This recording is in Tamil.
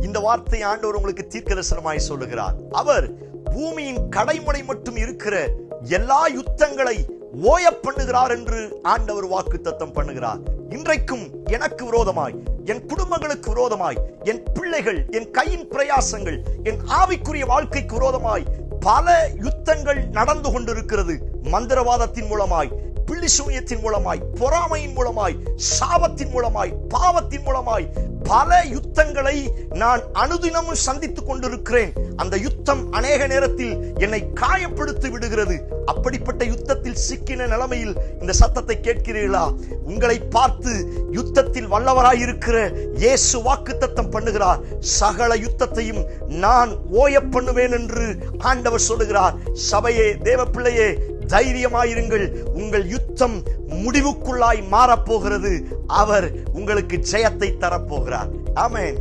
இந்த வார்த்தை ஆண்டவர் உங்களுக்கு தீர்க்கதரிசனமாய் சொல்லுகிறார். அவர் பூமியின் கடைமுனை மட்டும் இருக்கிற எல்லா யுத்தங்களை ஓய பண்ணுகிறார் என்று ஆண்டவர் வாக்குத்தத்தம் பண்ணுகிறார். இன்றைக்கும் எனக்கு விரோதமாய், என் குடும்பங்களுக்கு விரோதமாய், என் பிள்ளைகள், என் கையின் பிரயாசங்கள், என் ஆவிக்குரிய வாழ்க்கைக்கு விரோதமாய் பல யுத்தங்கள் நடந்து கொண்டிருக்கிறது. மந்திரவாதத்தின் மூலமாய், பில்லிசூனியத்தின் மூலமாய், பொறாமையின் மூலமாய், சாபத்தின் மூலமாய், பாவத்தின் மூலமாய் பல யுத்தங்களை நான் அனுதினமும் சந்தித்துக் கொண்டிருக்கிறேன். அந்த யுத்தம் அநேக நேரத்தில் என்னை காயப்படுத்தி விடுகிறது. அப்படிப்பட்ட யுத்தத்தில் சிக்கின நிலைமையில் இந்த சத்தத்தை கேட்கிறீர்களா? உங்களை பார்த்து யுத்தத்தில் வல்லவராயிருக்கிற இயேசு வாக்குத்தத்தம் பண்ணுகிறார். சகல யுத்தத்தையும் நான் ஓய பண்ணுவேன் என்று ஆண்டவர் சொல்லுகிறார். சபையே, தேவ பிள்ளையே, தைரியமாயிருங்கள். உங்கள் யுத்தம் முடிவுக்குள்ளாய் மாறப்போகிறது. அவர் உங்களுக்கு ஜெயத்தை தரப்போகிறார். ஆமென்.